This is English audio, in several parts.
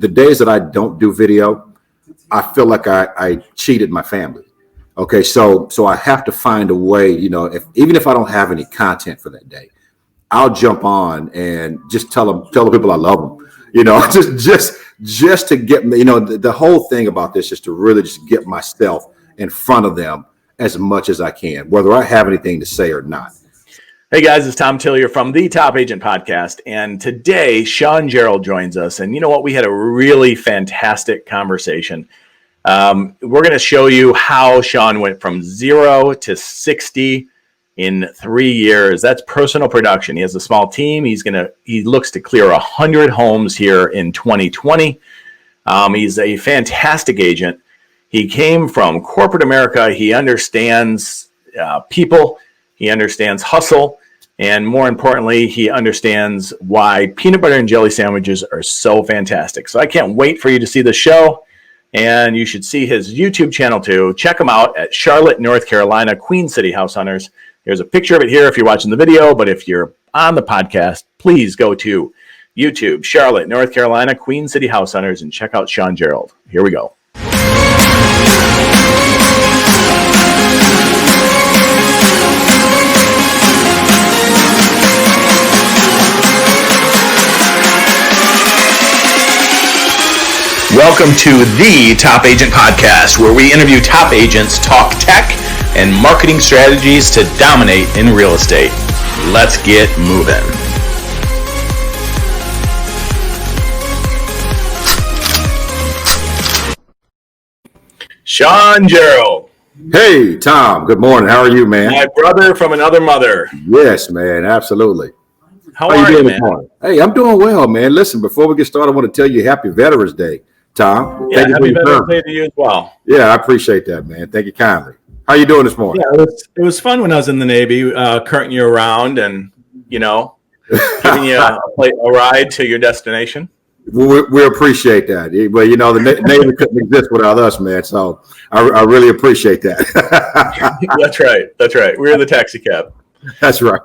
the days that I don't do video, I feel like I cheated my family. Okay, so I have to find a way, even if I don't have any content for that day, I'll jump on and just tell the people I love them. Just to get me, the whole thing about this is to really just get myself in front of them as much as I can, whether I have anything to say or not. Hey guys, it's Tom Tillier from the Top Agent Podcast, and today Shawn Gerald joins us. And you know what? We had a really fantastic conversation. We're going to show you how Shawn went from 0 to 60 in 3 years. That's personal production. He has a small team. He looks to clear 100 homes here in 2020. He's a fantastic agent. He came from corporate America. He understands people. He understands hustle. And more importantly, he understands why peanut butter and jelly sandwiches are so fantastic. So I can't wait for you to see the show. And you should see his YouTube channel too. Check him out at Charlotte, North Carolina, Queen City House Hunters. There's a picture of it here if you're watching the video, but if you're on the podcast, please go to YouTube, Charlotte, North Carolina, Queen City House Hunters, and check out Shawn Gerald. Here we go. Welcome to the Top Agent Podcast, where we interview top agents, talk tech, and marketing strategies to dominate in real estate. Let's get moving. Shawn Gerald. Hey, Tom. Good morning. How are you, man? My brother from another mother. Yes, man. Absolutely. How are you, man? Hey, I'm doing well, man. Listen, before we get started, I want to tell you Happy Veterans Day, Tom. Yeah, Happy Veterans Day to you as well. Yeah, I appreciate that, man. Thank you kindly. How you doing this morning? Yeah, it was fun when I was in the Navy, carting you around and, giving you a ride to your destination. We appreciate that. Well, the Navy couldn't exist without us, man. So I really appreciate that. That's right. We're the taxi cab. That's right.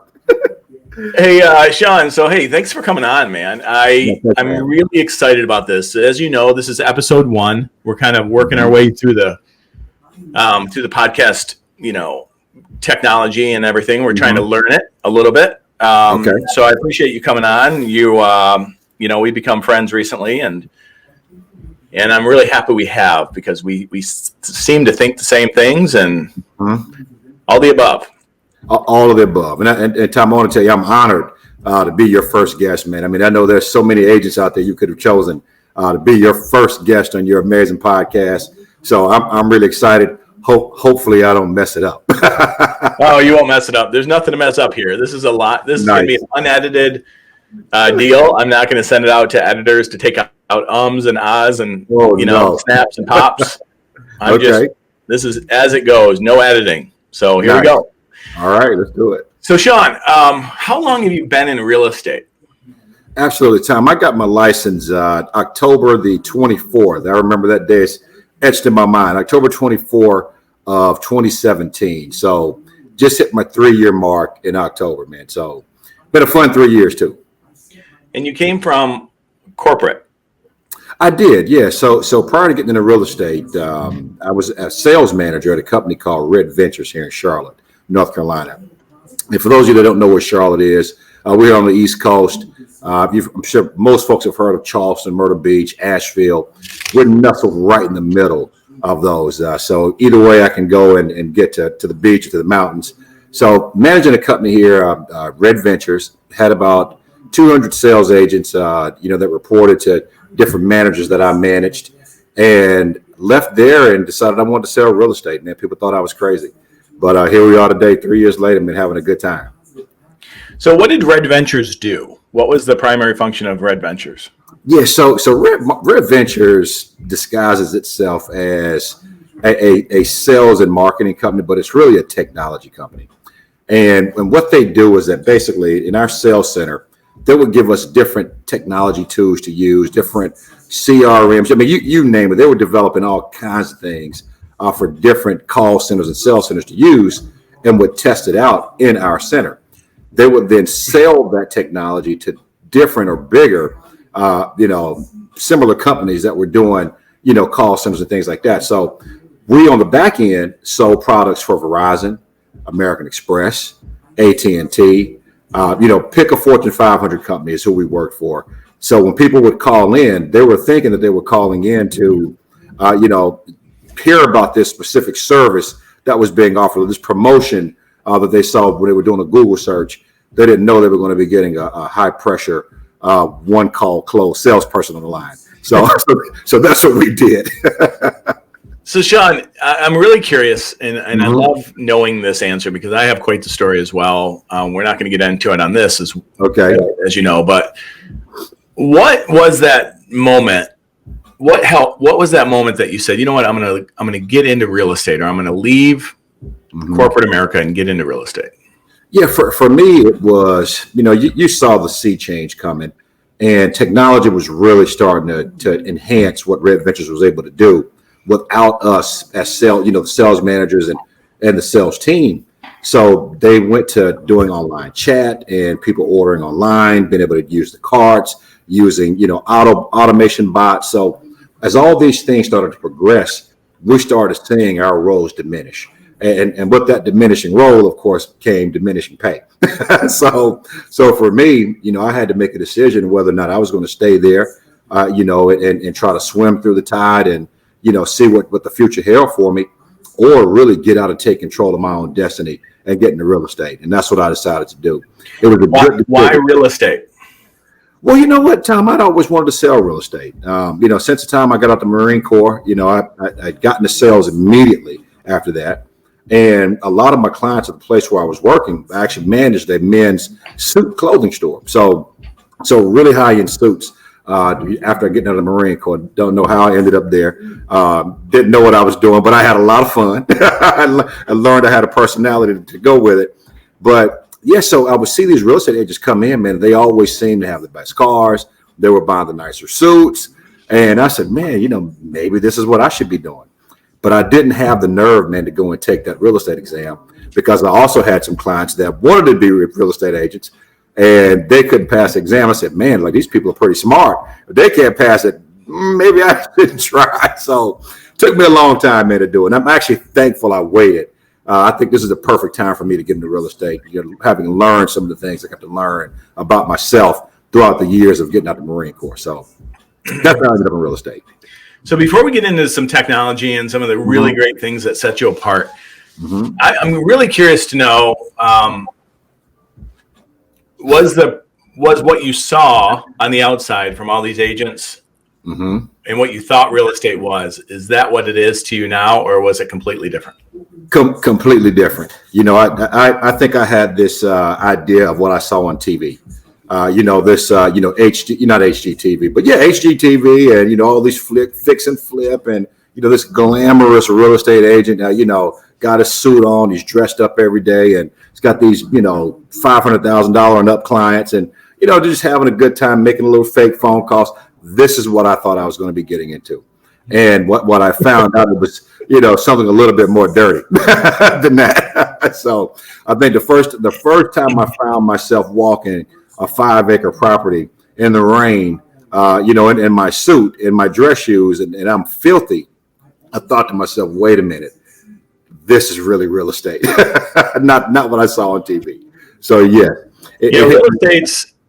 Hey, Shawn. So, hey, thanks for coming on, man. I'm really excited about this. As you know, this is episode 1. We're kind of working our way through the podcast, technology and everything. We're trying to learn it a little bit. Okay. So I appreciate you coming on. We become friends recently, and I'm really happy we have, because we seem to think the same things and all the above. All of the above. And Tom, I want to tell you, I'm honored to be your first guest, man. I mean, I know there's so many agents out there you could have chosen to be your first guest on your amazing podcast. So I'm really excited. Hopefully I don't mess it up. Oh, you won't mess it up. There's nothing to mess up here. This is This is going to be an unedited deal. I'm not going to send it out to editors to take out ums and ahs and snaps and pops. This is as it goes. No editing. So here we go. All right, let's do it. So Shawn, how long have you been in real estate? Absolutely, Tom. I got my license October the 24th. I remember that day. It's etched in my mind. October 24th of 2017. So just hit my 3-year mark in October, man. So been a fun 3 years too. And you came from corporate. I did, yeah. So prior to getting into real estate, I was a sales manager at a company called Red Ventures here in Charlotte, North Carolina. And for those of you that don't know where Charlotte is, we're on the East Coast. I'm sure most folks have heard of Charleston, Myrtle Beach, Asheville. We're nestled right in the middle of those. So either way I can go and get to the beach or to the mountains. So managing a company here, Red Ventures, had about 200 sales agents, that reported to different managers that I managed, and left there and decided I wanted to sell real estate. Man, people thought I was crazy. But here we are today, 3 years later, and been having a good time. So what did Red Ventures do? What was the primary function of Red Ventures? Yeah, so Red Ventures disguises itself as a sales and marketing company, but it's really a technology company. And what they do is that basically in our sales center, they would give us different technology tools to use, different CRMs. I mean, you name it. They were developing all kinds of things for different call centers and sales centers to use, and would test it out in our center. They would then sell that technology to different or bigger, similar companies that were doing, call centers and things like that. So we on the back end sold products for Verizon, American Express, AT&T, pick a Fortune 500 company is who we worked for. So when people would call in, they were thinking that they were calling in to, hear about this specific service that was being offered, this promotion that they saw when they were doing a Google search. They didn't know they were going to be getting a high pressure, one call close salesperson on the line. So that's what we did. So Shawn, I'm really curious, and I love knowing this answer because I have quite the story as well. We're not going to get into it on this, as you know. But what was that moment? What was that moment that you said, you know what, I'm gonna get into real estate, or I'm gonna leave corporate America and get into real estate? Yeah, for me, it was, you saw the sea change coming, and technology was really starting to enhance what Red Ventures was able to do without us as the sales managers and the sales team. So they went to doing online chat and people ordering online, being able to use the carts, using, automation bots. So as all these things started to progress, we started seeing our roles diminish. And with that diminishing role, of course, came diminishing pay. So for me, I had to make a decision whether or not I was going to stay there, and try to swim through the tide and, see what the future held for me, or really get out and take control of my own destiny and get into real estate. And that's what I decided to do. It was why real estate? Well, you know what, Tom, I'd always wanted to sell real estate. Since the time I got out the Marine Corps, I'd gotten to sales immediately after that. And a lot of my clients at the place where I was working, I actually managed a men's suit clothing store. So really high-end suits. After getting out of the Marine Corps, don't know how I ended up there. Didn't know what I was doing, but I had a lot of fun. I learned I had a personality to go with it. But yeah, so I would see these real estate agents come in, man. They always seemed to have the best cars. They were buying the nicer suits. And I said, man, maybe this is what I should be doing. But I didn't have the nerve, man, to go and take that real estate exam, because I also had some clients that wanted to be real estate agents and they couldn't pass the exam. I said, man, like, these people are pretty smart. If they can't pass it, maybe I shouldn't try. So it took me a long time, man, to do it. And I'm actually thankful I waited. I think this is the perfect time for me to get into real estate, having learned some of the things I got to learn about myself throughout the years of getting out the Marine Corps. So that's how I ended up in real estate. So before we get into some technology and some of the really great things that set you apart, I'm really curious to know, was what you saw on the outside from all these agents and what you thought real estate was, is that what it is to you now, or was it completely different? Completely different. I think I had this idea of what I saw on TV. HD, not HGTV, but yeah, HGTV, and, all these fix and flip, and, this glamorous real estate agent, got a suit on, he's dressed up every day, and he's got these, $500,000 and up clients, and, just having a good time, making a little fake phone calls. This is what I thought I was going to be getting into. And what I found out, it was, something a little bit more dirty than that. So I think the first time I found myself walking a 5-acre property in the rain, in my suit, in my dress shoes, and I'm filthy, I thought to myself, wait a minute, this is really real estate, not what I saw on TV. So yeah,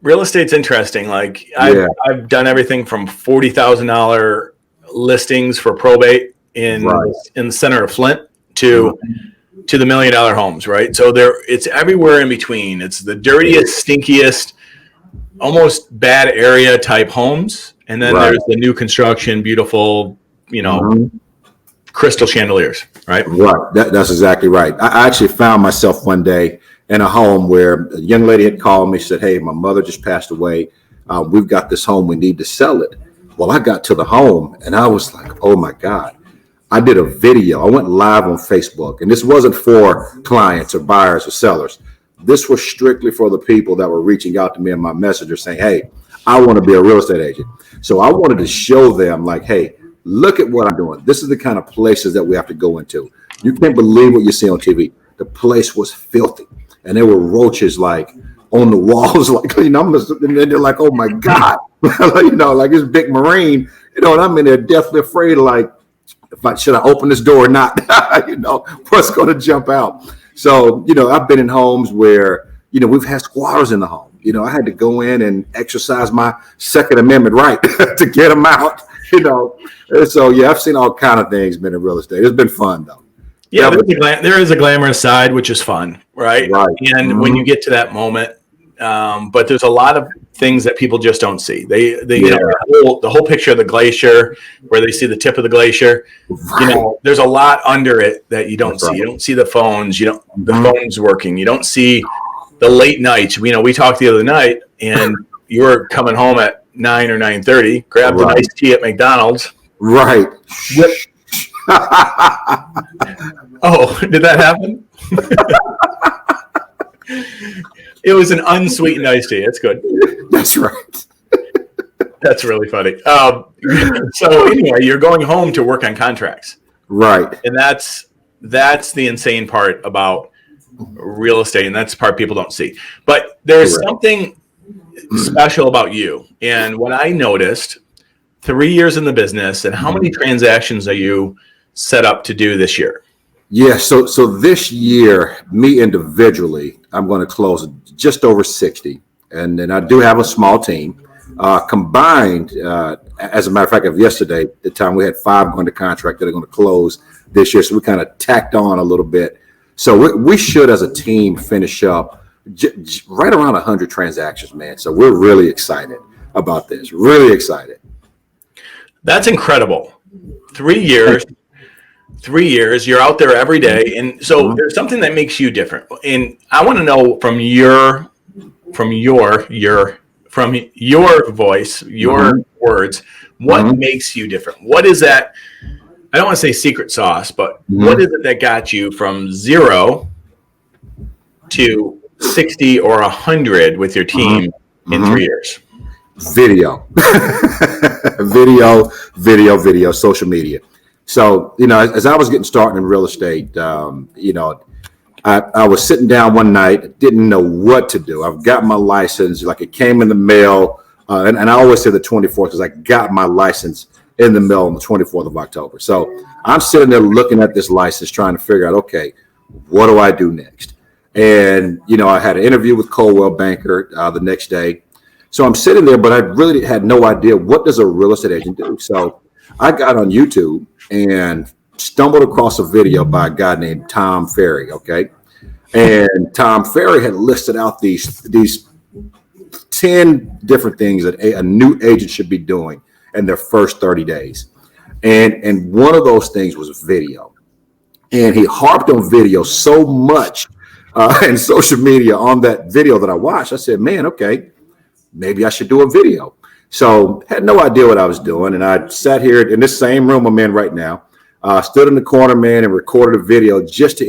real estate's interesting. Like I've done everything from $40,000 listings for probate in the center of Flint to the $1 million homes, right? So it's everywhere in between. It's the dirtiest, stinkiest, almost bad area type homes, and then there's the new construction, beautiful, crystal chandeliers, right? Right. That's exactly right. I actually found myself one day in a home where a young lady had called me, said, hey, my mother just passed away. We've got this home. We need to sell it. Well, I got to the home and I was like, oh my God. I did a video. I went live on Facebook, and this wasn't for clients or buyers or sellers. This was strictly for the people that were reaching out to me in my messenger saying, hey, I want to be a real estate agent. So I wanted to show them, like, hey, look at what I'm doing. This is the kind of places that we have to go into. You can't believe what you see on TV. The place was filthy, and there were roaches like on the walls, like, and they're like, oh my God, like this big Marine, and I'm in there deathly afraid, like, should I open this door or not? What's going to jump out? So, I've been in homes where, we've had squatters in the home. I had to go in and exercise my Second Amendment right to get them out, And so, yeah, I've seen all kind of things been in real estate. It's been fun, though. Yeah, there is a glamorous side, which is fun, right? Right. And when you get to that moment, but there's a lot of things that people just don't see. They the whole picture of the glacier, where they see the tip of the glacier. Right. There's a lot under it that you don't see. Right. You don't see the phones. The phones working. You don't see the late nights. We talked the other night, and you were coming home at 9 or 9:30. Grabbed an iced tea at McDonald's. Right. Yep. Oh, did that happen? It was an unsweetened iced tea. It's good. That's right. That's really funny. So anyway, you're going home to work on contracts. Right. And that's the insane part about real estate, and that's the part people don't see. But there's something special about you. And what I noticed, 3 years in the business, and how many transactions are you set up to do this year? Yeah, so this year, me individually, I'm going to close just over 60. And then I do have a small team. Combined, as a matter of fact, of yesterday, the time we had 5 going to contract that are going to close this year. So we kind of tacked on a little bit. So we should, as a team, finish up right around 100 transactions, man. So we're really excited about this. Really excited. That's incredible. 3 years. 3 years, you're out there every day. And so there's something that makes you different. And I want to know from your voice, your words, what makes you different? What is that? I don't want to say secret sauce, but what is it that got you from 0 to 60 or 100 with your team in 3 years? Video, social media. So, as I was getting started in real estate, I was sitting down one night, didn't know what to do. I've got my license, like it came in the mail. And I always say the 24th because I got my license in the mail on the 24th of October. So I'm sitting there looking at this license, trying to figure out, okay, what do I do next? And, I had an interview with Coldwell Banker the next day. So I'm sitting there, but I really had no idea, what does a real estate agent do? So I got on YouTube and stumbled across a video by a guy named Tom Ferry, okay? And Tom Ferry had listed out these 10 different things that a new agent should be doing in their first 30 days. And one of those things was video. And he harped on video so much and social media on that video that I watched. I said, man, okay, maybe I should do a video. So had no idea what I was doing. And I sat here in this same room I'm in right now, stood in the corner, man, and recorded a video just to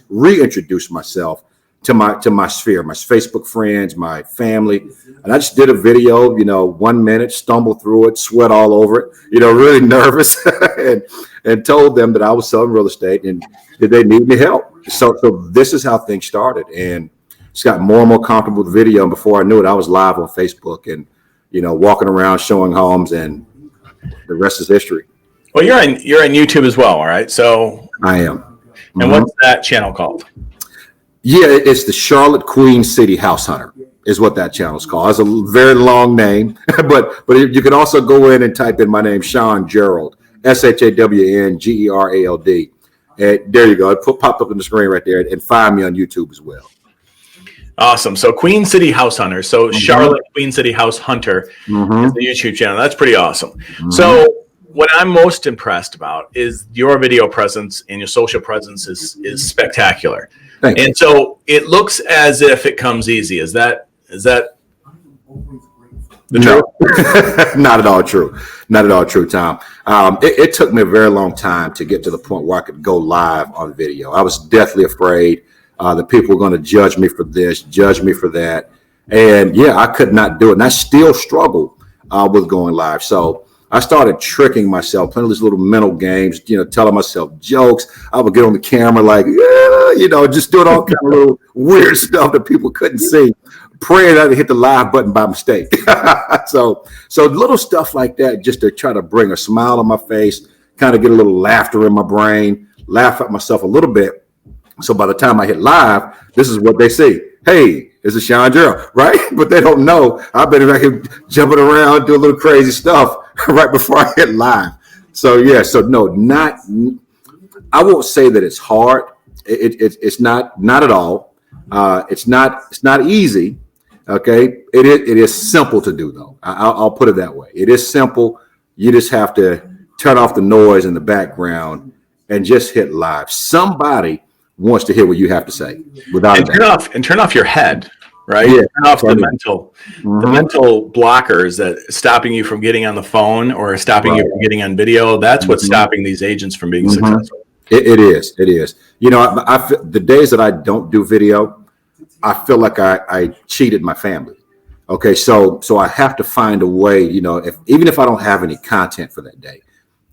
reintroduce myself to my sphere, my Facebook friends, my family. And I just did a video, 1 minute, stumbled through it, sweat all over it, really nervous and told them that I was selling real estate and did they need me help. So this is how things started. And just got more and more comfortable with video. And before I knew it, I was live on Facebook and, walking around showing homes, and the rest is history. Well, you're on YouTube as well, all right? So I am. And what's that channel called? Yeah, it's the Charlotte Queen City House Hunter is what that channel is called. It's a very long name, but you can also go in and type in my name, Shawn Gerald, ShawnGerald. And there you go. It popped up on the screen right there, and find me on YouTube as well. Awesome. So Queen City House Hunter. So Charlotte Queen City House Hunter is the YouTube channel. That's pretty awesome. So what I'm most impressed about is your video presence, and your social presence is spectacular. Thank you. And so it looks as if it comes easy. Is that the truth? Not at all true. Not at all true, Tom. It took me a very long time to get to the point where I could go live on video. I was deathly afraid that people were going to judge me for this, judge me for that. And yeah, I could not do it. And I still struggle with going live. So I started tricking myself, playing these little mental games, telling myself jokes. I would get on the camera like, just doing all kind of little weird stuff that people couldn't see. praying I didn't hit the live button by mistake. So little stuff like that, just to try to bring a smile on my face, kind of get a little laughter in my brain, laugh at myself a little bit. So by the time I hit live, this is what they see. Hey, this is Shawn Gerald, right? But they don't know I've been back here jumping around, doing a little crazy stuff right before I hit live. So yeah, so no, I won't say that it's hard. It's not at all. It's not easy. Okay, it is simple to do though. I'll put it that way. It is simple. You just have to turn off the noise in the background and just hit live. Somebody wants to hear what you have to say without turn off your head, right? Yeah. Turn off the mental blockers that stopping you from getting on the phone or stopping you from getting on video. That's what's stopping these agents from being successful. It is. You know, the days that I don't do video, I feel like I cheated my family. Okay, so I have to find a way, you know, even if I don't have any content for that day,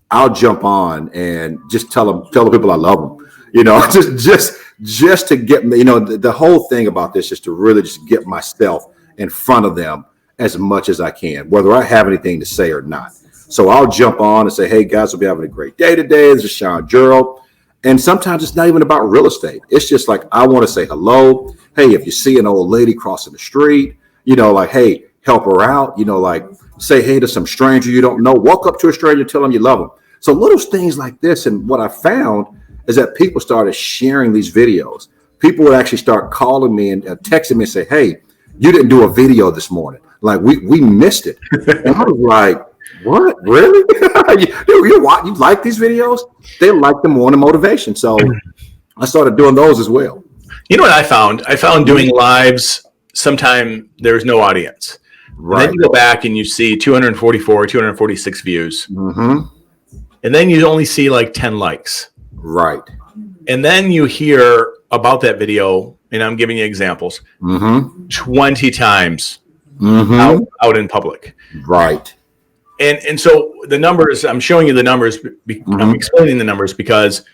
I'll jump on and just tell the people I love them. You know, just to get me, you know, the whole thing about this is to really just get myself in front of them as much as I can, whether I have anything to say or not. So I'll jump on and say, hey guys, we'll be having a great day today. This is Shawn Gerald. And sometimes it's not even about real estate. It's just like, I want to say hello. Hey, if you see an old lady crossing the street, you know, like, hey, help her out, you know, like say hey to some stranger you don't know, walk up to a stranger, tell them you love them. So little things like this. And what I found is that people started sharing these videos. People would actually start calling me and texting me and say, hey, you didn't do a video this morning. Like we missed it. And I was like, what? Really? you like these videos? They like the morning motivation. So I started doing those as well. You know what I found? I found doing lives, sometime there's no audience. Right. Then you go back and you see 244, 246 views. And then you only see like 10 likes. Right. And then you hear about that video, and I'm giving you examples, 20 times out in public. Right. And so the numbers, I'm showing you the numbers, I'm explaining the numbers because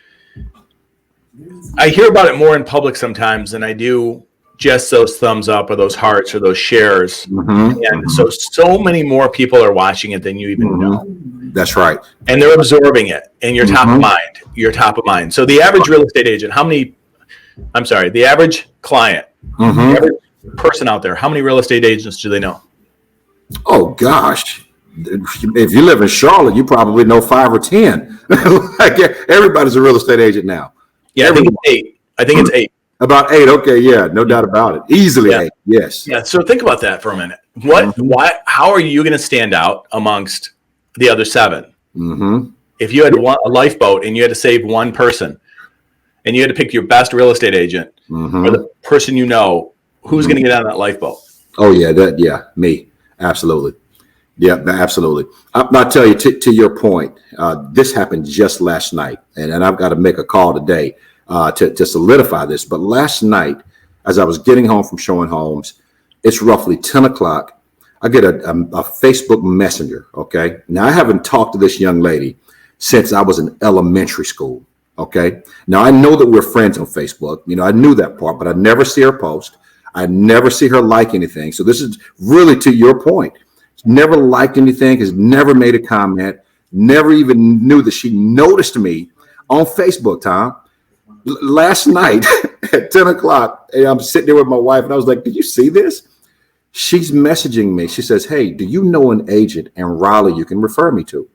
I hear about it more in public sometimes than I do just those thumbs up or those hearts or those shares. And so many more people are watching it than you even know. That's right. And they're absorbing it, and you're top of mind. You're top of mind. So the average real estate agent, the average client, the average person out there, how many real estate agents do they know? Oh, gosh. If you live in Charlotte, you probably know 5 or 10. Like everybody's a real estate agent now. Yeah, I think it's 8. About 8. Okay. Yeah. No doubt about it. Easily 8. Yes. Yeah. So think about that for a minute. How are you going to stand out amongst the other 7? If you had a lifeboat and you had to save one person and you had to pick your best real estate agent or the person you know, who's going to get on that lifeboat? Oh yeah. Me. Absolutely. Yeah, absolutely. I'll tell you to your point, this happened just last night and I've got to make a call today to solidify this. But last night, as I was getting home from showing homes, it's roughly 10 o'clock. I get a Facebook Messenger. Okay. Now I haven't talked to this young lady since I was in elementary school. Okay. Now I know that we're friends on Facebook. You know, I knew that part, but I never see her post. I never see her like anything. So this is really to your point. Never liked anything, has never made a comment, never even knew that she noticed me on Facebook, Tom. Last night at 10 o'clock, and I'm sitting there with my wife, and I was like, did you see this? She's messaging me. She says, hey, do you know an agent in Raleigh you can refer me to?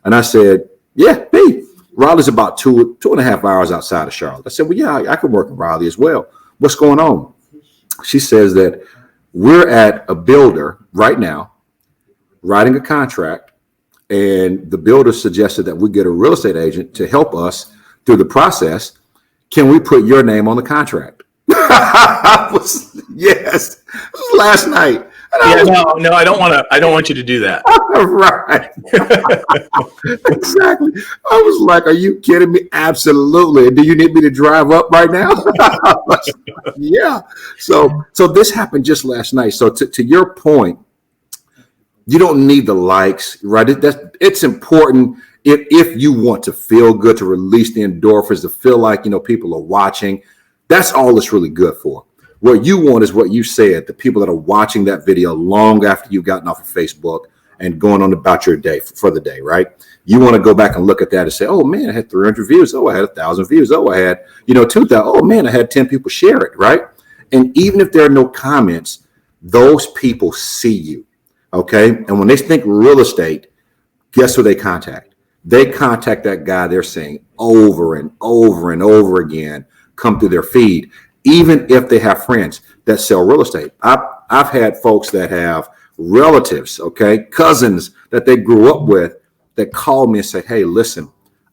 And I said, yeah, me. Raleigh's about 2.5 hours outside of Charlotte. I said, well, yeah, I could work in Raleigh as well. What's going on? She says that we're at a builder right now, writing a contract, and the builder suggested that we get a real estate agent to help us through the process. Can we put your name on the contract? Yes, last night. No, I don't want you to do that. Right. Exactly. I was like, are you kidding me? Absolutely. Do you need me to drive up right now? Yeah. So this happened just last night. So to your point, you don't need the likes, right? It's important if you want to feel good, to release the endorphins, to feel like, you know, people are watching. That's all it's really good for. What you want is what you said, the people that are watching that video long after you've gotten off of Facebook and going on about your day for the day, right? You want to go back and look at that and say, oh man, I had 300 views. Oh, I had 1,000 views. Oh, I had, 2,000. Oh man, I had 10 people share it, right? And even if there are no comments, those people see you, okay? And when they think real estate, guess who they contact? They contact that guy they're seeing over and over and over again come through their feed, even if they have friends that sell real estate. I've had folks that have relatives, okay, cousins that they grew up with that call me and say, hey, listen,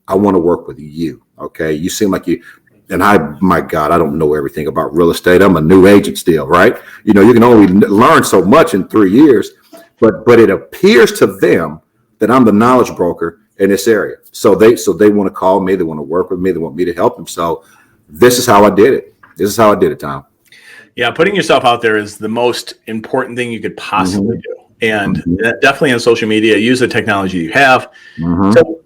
I want to work with you, okay? You seem like you, and my God, I don't know everything about real estate. I'm a new agent still, right? You can only learn so much in 3 years, but it appears to them that I'm the knowledge broker in this area. So they want to call me, they want to work with me, they want me to help them. So this is how I did it. Tom. Yeah, putting yourself out there is the most important thing you could possibly do. And definitely on social media, use the technology you have. So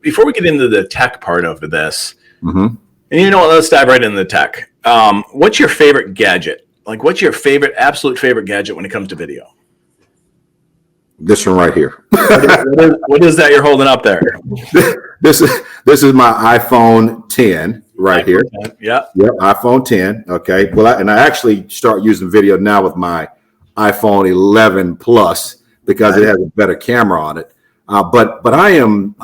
before we get into the tech part of this, and let's dive right into the tech. What's your favorite gadget? Like, what's your absolute favorite gadget when it comes to video? This one right here. What is that you're holding up there? This is my iPhone 10 right here. Yeah. Yep, iPhone 10. Okay. Well, I actually start using video now with my iPhone 11 Plus because it has a better camera on it. But I am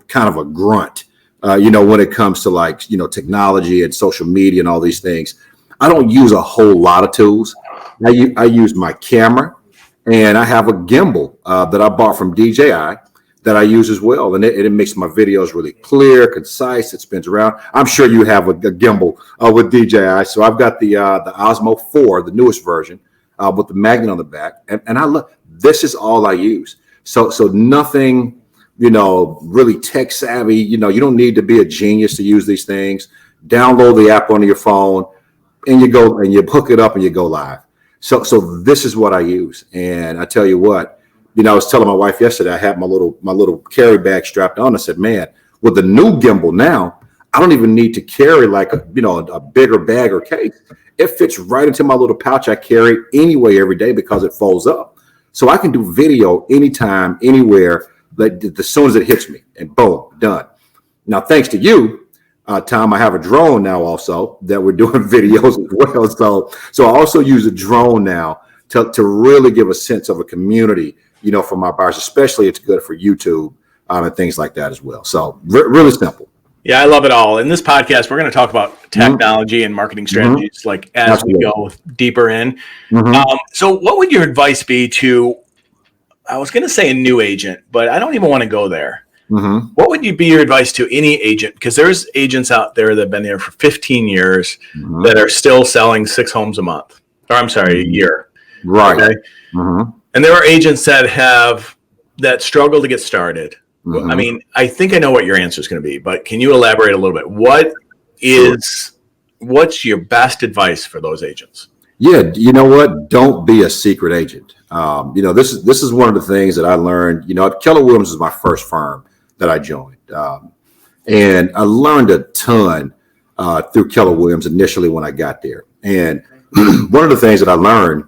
kind of a grunt, when it comes to technology and social media and all these things. I don't use a whole lot of tools. I use my camera, and I have a gimbal that I bought from DJI that I use as well. And it makes my videos really clear, concise. It spins around. I'm sure you have a gimbal with DJI. So I've got the Osmo 4, the newest version, with the magnet on the back. And I love, this is all I use. So nothing, really tech savvy. You don't need to be a genius to use these things. Download the app onto your phone and you go and you hook it up and you go live. So this is what I use. And I tell you what, I was telling my wife yesterday, I had my little carry bag strapped on. I said, man, with the new gimbal now, I don't even need to carry like a bigger bag or case. It fits right into my little pouch I carry anyway every day because it folds up. So I can do video anytime, anywhere, as soon as it hits me, and boom, done. Now, thanks to you, Tom, I have a drone now also that we're doing videos as well. So I also use a drone now to really give a sense of a community, for my buyers. Especially it's good for YouTube and things like that as well. So really simple. Yeah, I love it all. In this podcast, we're going to talk about technology and marketing strategies, as we go deeper in. So what would your advice be to, I was going to say a new agent, but I don't even want to go there. What would be your advice to any agent? Because there's agents out there that have been there for 15 years that are still selling 6 homes a month, or I'm sorry, a year. Right. Okay? And there are agents that struggle to get started. I mean, I think I know what your answer is going to be, but can you elaborate a little bit? What's your best advice for those agents? Yeah, you know what? Don't be a secret agent. This is one of the things that I learned. Keller Williams is my first firm that I joined, and I learned a ton through Keller Williams initially when I got there. And one of the things that I learned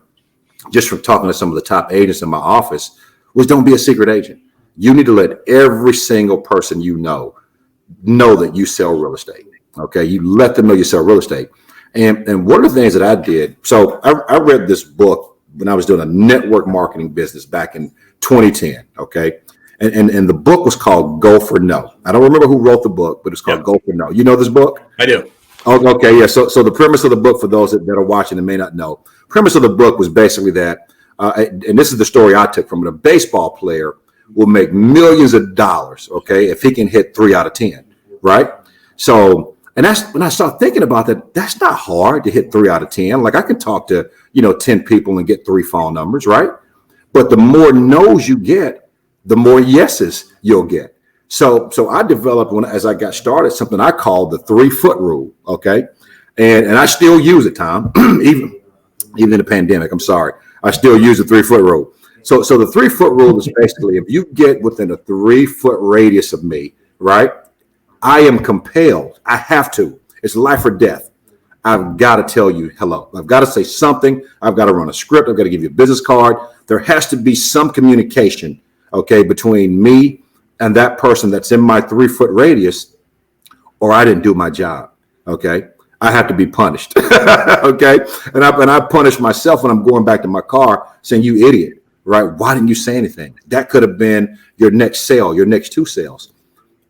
just from talking to some of the top agents in my office was don't be a secret agent. You need to let every single person know that you sell real estate. Okay, you let them know you sell real estate. And one of the things that I did, so I read this book when I was doing a network marketing business back in 2010. Okay, and the book was called Go for No. I don't remember who wrote the book, but it's called Go for No. You know this book? I do. Oh, okay, yeah. So the premise of the book, for those that are watching and may not know, premise of the book was basically that, and this is the story I took from it. A baseball player will make millions of dollars, okay, if he can hit 3 out of 10, right? So, and that's when I started thinking about that. That's not hard to hit 3 out of 10. Like I can talk to 10 people and get 3 phone numbers, right? But the more no's you get, the more yeses you'll get. So I developed, as I got started, something I called the 3-foot rule, okay? And I still use it, Tom, even in the pandemic. I'm sorry, I still use the 3-foot rule. So the 3-foot rule is basically if you get within a 3-foot radius of me, right? I am compelled. I have to. It's life or death. I've got to tell you hello. I've got to say something. I've got to run a script. I've got to give you a business card. There has to be some communication, okay, between me and that person that's in my 3-foot radius, or I didn't do my job, okay? I have to be punished, okay? And I punish myself when I'm going back to my car saying, you idiot, right? Why didn't you say anything? That could have been your next sale, your next 2 sales.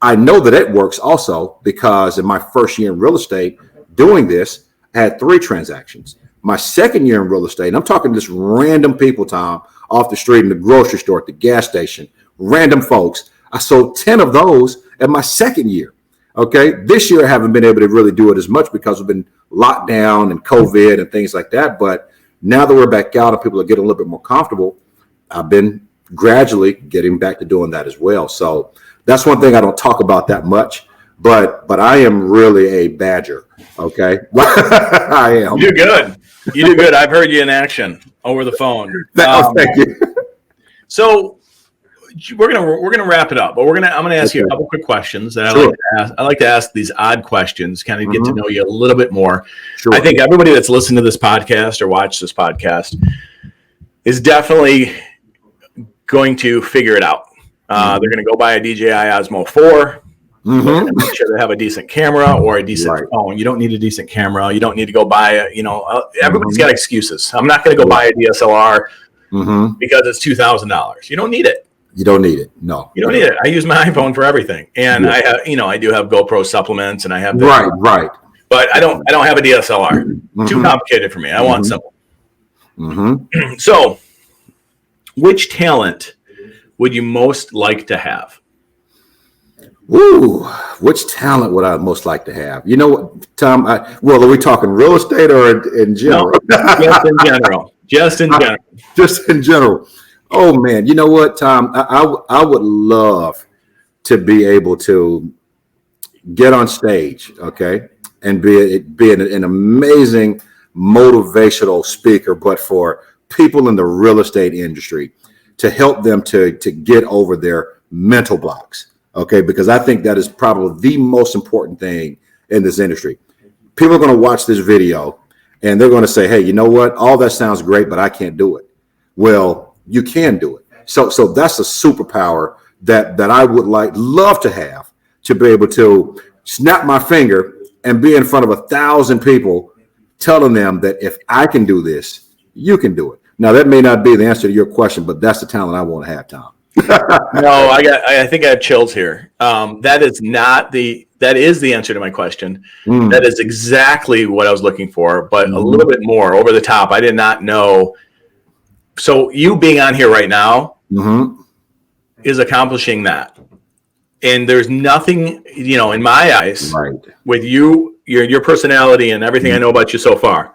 I know that it works also because in my first year in real estate doing this, I had 3 transactions. My second year in real estate, and I'm talking to just random people, Tom, off the street, in the grocery store, at the gas station, random folks. I sold 10 of those at my second year. Okay. This year, I haven't been able to really do it as much because we've been locked down and COVID and things like that. But now that we're back out and people are getting a little bit more comfortable, I've been gradually getting back to doing that as well. So that's one thing I don't talk about that much, but I am really a badger. Okay. I am. You do good. You do good. I've heard you in action over the phone. Thank you. So we're gonna wrap it up, but I'm gonna ask you a couple quick questions that Sure. I like to ask these odd questions, kind of get to know you a little bit more. Sure. I think everybody that's listened to this podcast or watched this podcast is definitely going to figure it out. They're going to go buy a DJI Osmo 4. Make sure they have a decent camera or a decent phone. You don't need a decent camera. You don't need to go buy everybody's got excuses. I'm not going to go buy a DSLR because it's $2,000. You don't need it. You don't need it. No, you don't need it. I use my iPhone for everything, and I have, I do have GoPro supplements, and I have right. But I don't have a DSLR. Too complicated for me. I want simple. So, which talent would you most like to have? Ooh, which talent would I most like to have? You know what, Tom? Are we talking real estate or in general? No, just in general. Just in general. Oh man, you know what, Tom? I would love to be able to get on stage, okay, and be an amazing motivational speaker, but for people in the real estate industry, to help them to get over their mental blocks, okay? Because I think that is probably the most important thing in this industry. People are going to watch this video and they're going to say, hey, you know what? All that sounds great, but I can't do it. Well, you can do it. So that's a superpower that I would love to have, to be able to snap my finger and be in front of 1,000 people telling them that if I can do this, you can do it. Now, that may not be the answer to your question, but that's the talent I want to have, Tom. No, I think I have chills here. That is the answer to my question. That is exactly what I was looking for, but a little bit more over the top. I did not know. So you being on here right now is accomplishing that. And there's nothing, in my eyes, with you, your personality and everything I know about you so far.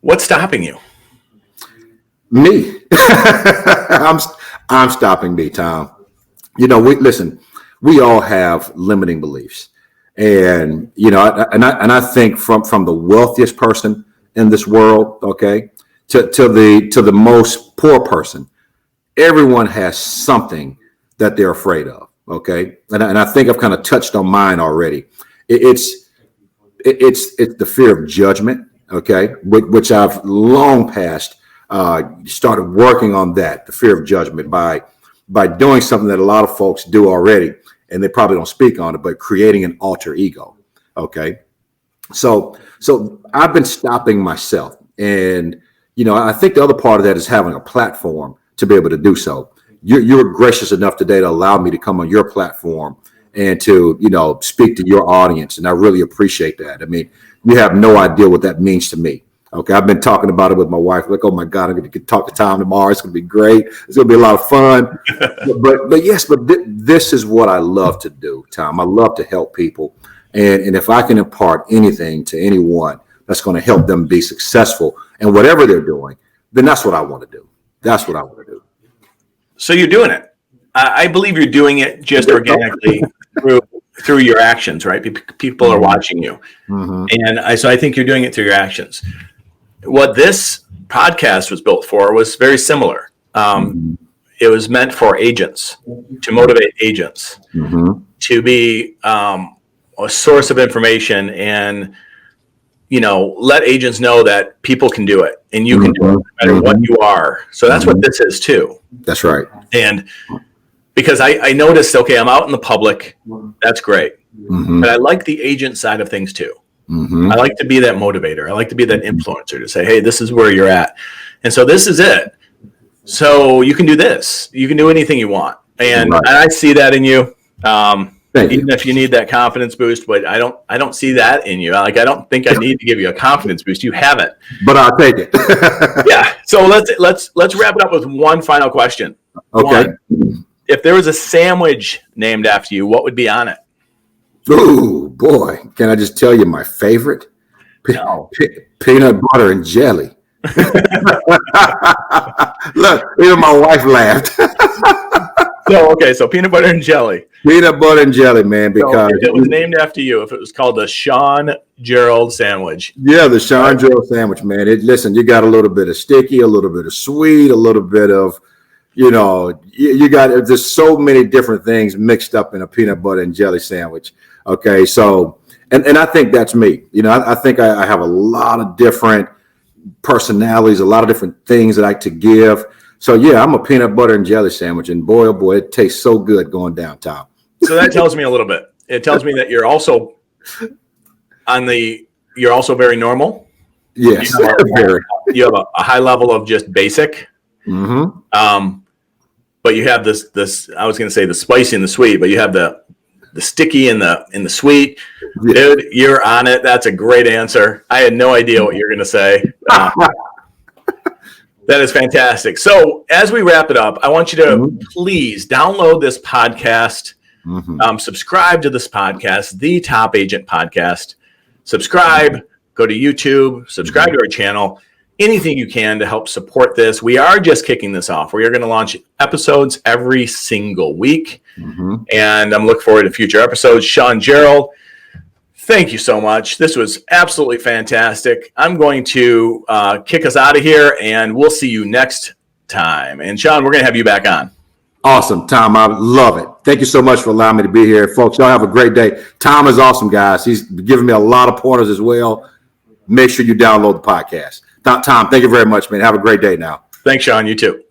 What's stopping you? Me. I'm stopping me, Tom. We all have limiting beliefs. And, I think from the wealthiest person in this world, okay, to the most poor person, everyone has something that they're afraid of. Okay. And I think I've kind of touched on mine already. It's the fear of judgment. Okay. Which I've long past, started working on that, the fear of judgment by doing something that a lot of folks do already, and they probably don't speak on it, but creating an alter ego. Okay. So I've been stopping myself. And, I think the other part of that is having a platform to be able to do so. You're gracious enough today to allow me to come on your platform and to, speak to your audience. And I really appreciate that. I mean, you have no idea what that means to me. Okay. I've been talking about it with my wife. Like, oh my God, I'm going to talk to Tom tomorrow. It's going to be great. It's going to be a lot of fun. but this is what I love to do, Tom. I love to help people. And if I can impart anything to anyone that's going to help them be successful in whatever they're doing, then that's what I want to do. That's what I want to do. So you're doing it. I believe you're doing it just organically through your actions, right? People are watching you. And I think you're doing it through your actions. What this podcast was built for was very similar. It was meant for agents, to motivate agents, to be a source of information and let agents know that people can do it and you can do it no matter what you are. So that's what this is too. That's right. And because I noticed, okay, I'm out in the public. That's great. But I like the agent side of things too. I like to be that motivator. I like to be that influencer to say, hey, this is where you're at. And so this is it. So you can do this. You can do anything you want. And I see that in you. Even if you need that confidence boost, but I don't see that in you. Like, I don't think I need to give you a confidence boost. You have it. But I'll take it. Yeah. So let's wrap it up with one final question. Okay. If there was a sandwich named after you, what would be on it? Ooh, boy. Can I just tell you my favorite? No. Peanut butter and jelly. Look, even my wife laughed. So peanut butter and jelly. Peanut butter and jelly, man, because if it was named after you, if it was called the Shawn Gerald sandwich. Yeah, the Shawn Gerald sandwich, man. Listen, you got a little bit of sticky, a little bit of sweet, a little bit of, you got, there's so many different things mixed up in a peanut butter and jelly sandwich. Okay, so, and I think that's me. I think I have a lot of different personalities, a lot of different things that I like to give. So yeah, I'm a peanut butter and jelly sandwich, and boy, oh boy, it tastes so good going downtown. So that tells me a little bit. It tells me that you're also very normal. Yes, you have a high level of just basic. But you have this. I was going to say the spicy and the sweet, but you have the sticky and the sweet. Yeah. Dude, you're on it. That's a great answer. I had no idea what you're going to say. That is fantastic. So as we wrap it up, I want you to please download this podcast, subscribe to this podcast, the Top Agent Podcast. Subscribe, go to YouTube, subscribe to our channel. Anything you can to help support this. We are just kicking this off. We are going to launch episodes every single week. And I'm looking forward to future episodes. Shawn Gerald, thank you so much. This was absolutely fantastic. I'm going to kick us out of here, and we'll see you next time. And Shawn, we're going to have you back on. Awesome, Tom. I love it. Thank you so much for allowing me to be here. Folks, y'all have a great day. Tom is awesome, guys. He's giving me a lot of pointers as well. Make sure you download the podcast. Tom, thank you very much, man. Have a great day now. Thanks, Shawn. You too.